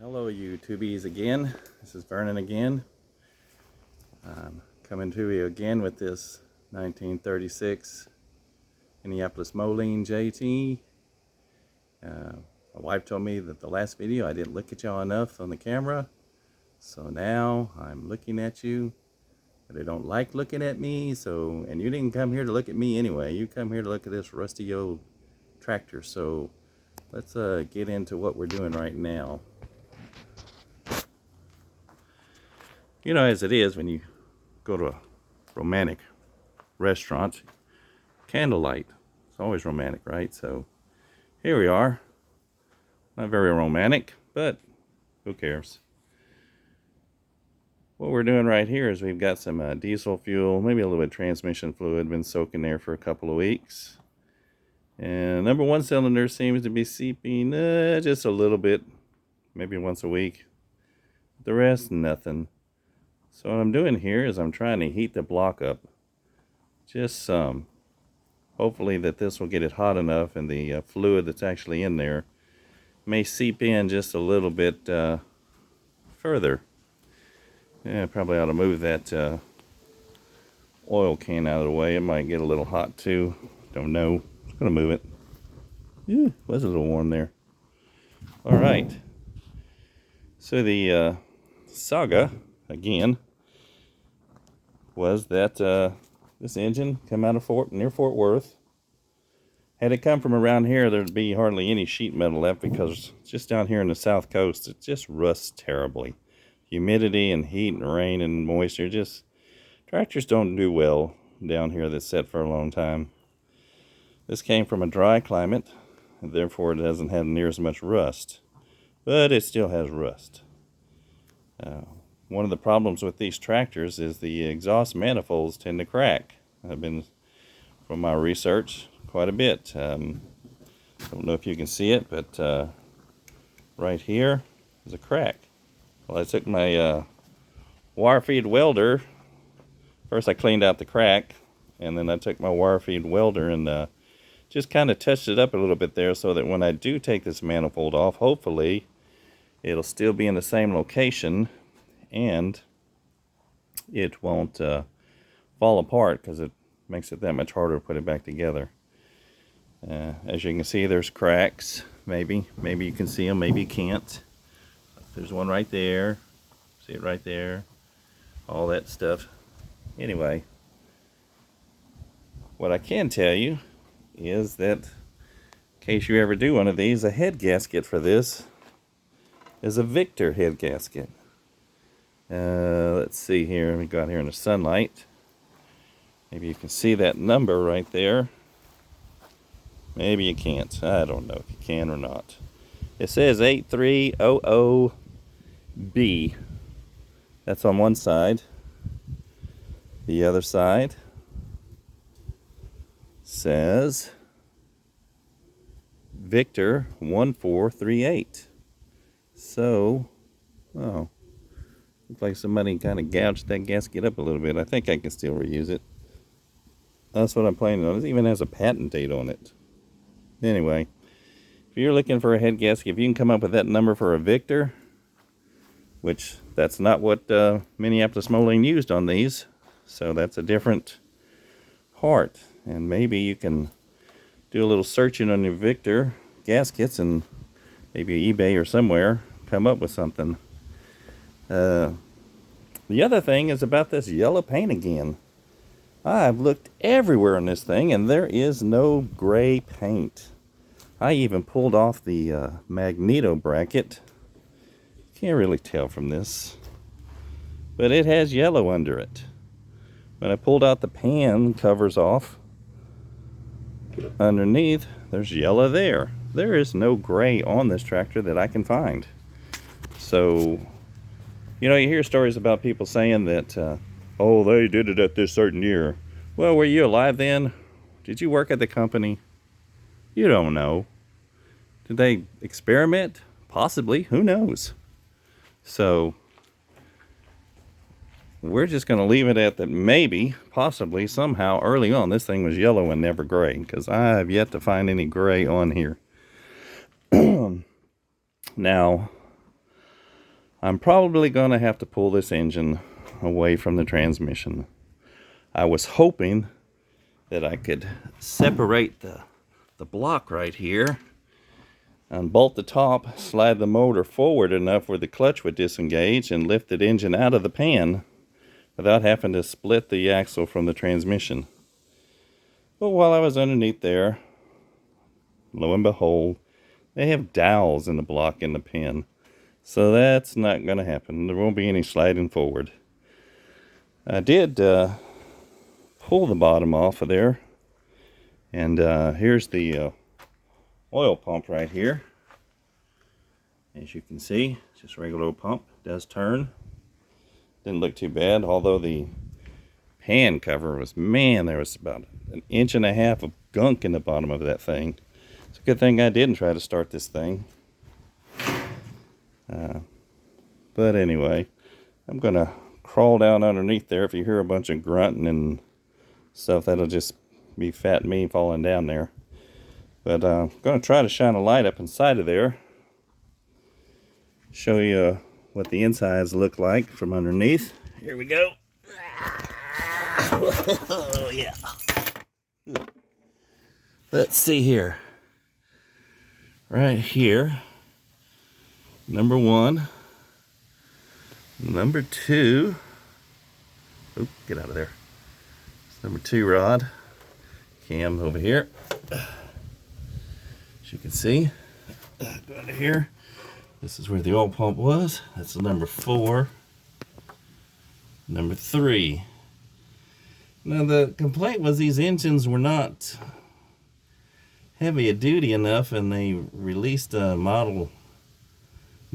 Hello YouTubies again. This is Vernon again. I'm coming to you again with this 1936 Minneapolis Moline JT. My wife told me that the last video I didn't look at y'all enough on the camera. So now I'm looking at you, but I don't like looking at me. And you didn't come here to look at me anyway. You come here to look at this rusty old tractor. So let's get into what we're doing right now. You know, as it is when you go to a romantic restaurant, candlelight, it's always romantic, right? So here we are. Not very romantic, but who cares? What we're doing right here is we've got some diesel fuel, maybe a little bit of transmission fluid, been soaking there for a couple of weeks. And number one cylinder seems to be seeping just a little bit, maybe once a week. The rest, nothing. So what I'm doing here is I'm trying to heat the block up just some. Hopefully that this will get it hot enough and the fluid that's actually in there may seep in just a little bit further. Yeah, probably ought to move that oil can out of the way. It might get a little hot too. Don't know. I'm going to move it. Yeah, it was a little warm there. All right. So the saga, again, was that this engine come out of near Fort Worth. Had it come from around here, there'd be hardly any sheet metal left because just down here in the south coast, it just rusts terribly. Humidity and heat and rain and moisture, tractors don't do well down here that's set for a long time. This came from a dry climate, and therefore it doesn't have near as much rust, but it still has rust. One of the problems with these tractors is the exhaust manifolds tend to crack. I've been, from my research, quite a bit. Don't know if you can see it, but right here is a crack. Well, I took my wire feed welder. First I cleaned out the crack, and then I took my wire feed welder and just kind of touched it up a little bit there so that when I do take this manifold off, hopefully it'll still be in the same location and it won't fall apart because it makes it that much harder to put it back together. As you can see, there's cracks. Maybe you can see them, maybe you can't. There's one right there. See it right there? All that stuff. Anyway, what I can tell you is that in case you ever do one of these, a head gasket for this is a Victor head gasket. Let's see here. Let me go out here in the sunlight. Maybe you can see that number right there. Maybe you can't. I don't know if you can or not. It says 8300B. That's on one side. The other side says Victor 1438. So, oh. Looks like somebody kind of gouged that gasket up a little bit. I think I can still reuse it. That's what I'm planning on. It even has a patent date on it. Anyway, if you're looking for a head gasket, if you can come up with that number for a Victor, which that's not what Minneapolis Moline used on these, so that's a different part. And maybe you can do a little searching on your Victor gaskets and maybe eBay or somewhere come up with something. The other thing is about this yellow paint again. I've looked everywhere on this thing and there is no gray paint. I even pulled off the magneto bracket. Can't really tell from this, but it has yellow under it. When I pulled out the pan covers off, underneath there's yellow there. There is no gray on this tractor that I can find. So you know, you hear stories about people saying that, oh, they did it at this certain year. Well, were you alive then? Did you work at the company? You don't know. Did they experiment? Possibly. Who knows? So, we're just going to leave it at that maybe, possibly, somehow, early on, this thing was yellow and never gray. Because I have yet to find any gray on here. Now, I'm probably going to have to pull this engine away from the transmission. I was hoping that I could separate the block right here, unbolt the top, slide the motor forward enough where the clutch would disengage, and lift the engine out of the pan without having to split the axle from the transmission. But while I was underneath there, lo and behold, they have dowels in the block in the pin. So that's not going to happen. There won't be any sliding forward. I did pull the bottom off of there. And here's the oil pump right here. As you can see, it's just a regular old pump. It does turn. Didn't look too bad, although the pan cover was, man, there was about 1.5 inches of gunk in the bottom of that thing. It's a good thing I didn't try to start this thing. But anyway, I'm going to crawl down underneath there. If you hear a bunch of grunting and stuff, that'll just be fat me falling down there. But I'm going to try to shine a light up inside of there. Show you what the insides look like from underneath. Here we go. Oh, yeah. Let's see here. Right here. Number 1. Number 2. Oop, get out of there. It's number 2 rod. Cam over here. As you can see, go under here. This is where the oil pump was. That's the number 4. Number 3. Now the complaint was these engines were not heavy duty enough, and they released a Model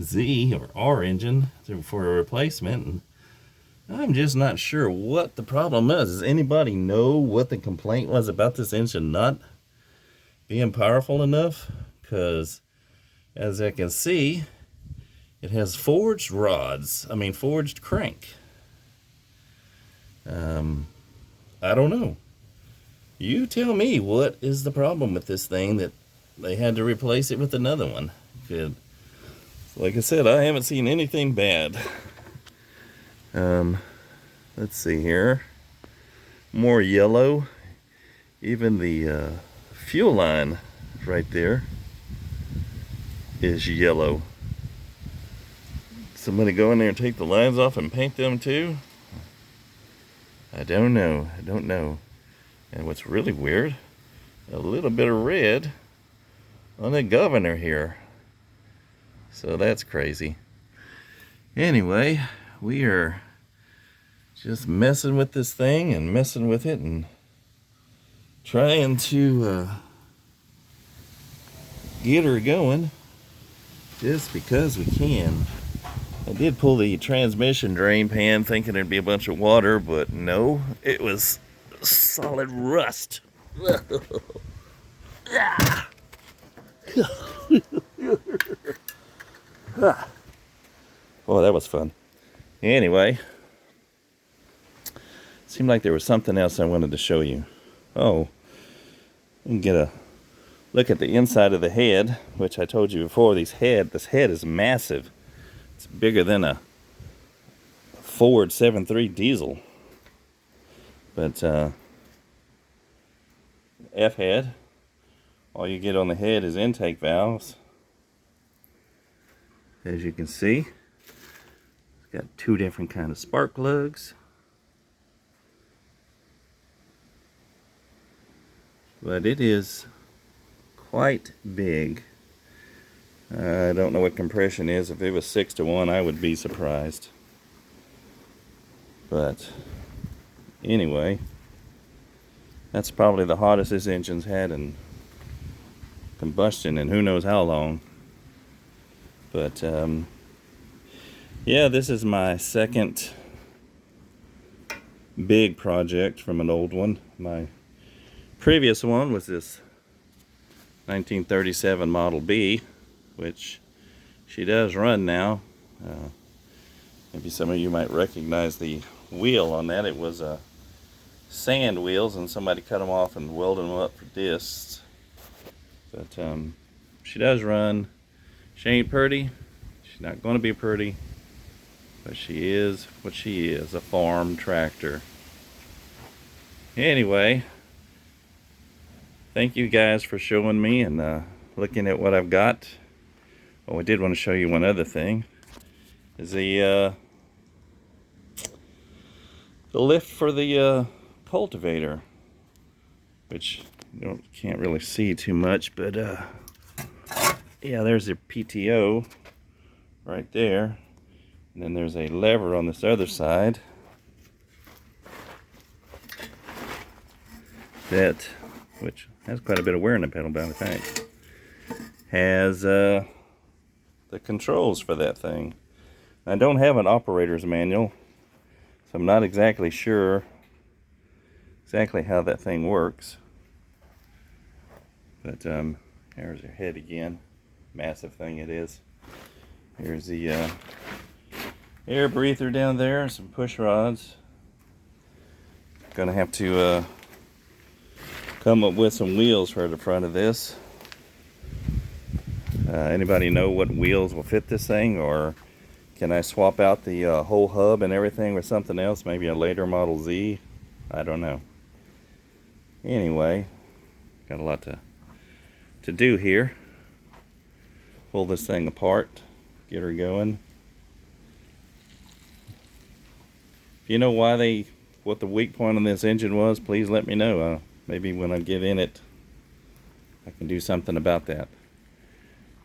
Z or R engine for a replacement. And I'm just not sure what the problem is. Does anybody know what the complaint was about this engine not being powerful enough? Because as I can see, it has forged rods. I mean, forged crank. I don't know. You tell me what is the problem with this thing that they had to replace it with another one. Good. Like I said, I haven't seen anything bad. Let's see here. More yellow. Even the fuel line right there is yellow. Somebody go in there and take the lines off and paint them too? I don't know. And what's really weird, a little bit of red on the governor here. So that's crazy. Anyway, we are just messing with this thing and messing with it and trying to get her going just because we can. I did pull the transmission drain pan thinking there'd be a bunch of water, but no, it was solid rust. Oh, that was fun. Anyway, seemed like there was something else I wanted to show you. Oh, you can get a look at the inside of the head, which I told you before. This head is massive. It's bigger than a Ford 7.3 diesel. But F-head, all you get on the head is intake valves. As you can see, it's got 2 different kind of spark plugs. But it is quite big. I don't know what compression is. If it was 6-to-1, I would be surprised. But anyway, that's probably the hottest this engine's had in combustion in who knows how long. But yeah, this is my second big project from an old one. My previous one was this 1937 Model B, which she does run now. Maybe some of you might recognize the wheel on that. It was sand wheels, and somebody cut them off and welded them up for discs. But she does run. She ain't pretty. She's not going to be pretty. But she is what she is, a farm tractor. Anyway, thank you guys for showing me and looking at what I've got. Oh, I did want to show you one other thing. Is the lift for the cultivator, which you can't really see too much, but yeah, there's a PTO right there, and then there's a lever on this other side that, which has quite a bit of wear in the pedal, but I think has the controls for that thing. I don't have an operator's manual, so I'm not exactly sure exactly how that thing works. But there's your head again. Massive thing it is. Here's the air breather down there, some push rods. Gonna have to come up with some wheels for the front of this. Anybody know what wheels will fit this thing, or can I swap out the whole hub and everything with something else, maybe a later Model Z? I don't know. Anyway, got a lot to do here. Pull this thing apart, get her going. If you know what the weak point on this engine was, please let me know. Maybe when I get in it, I can do something about that.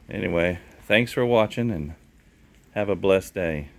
Anyway, thanks for watching and have a blessed day.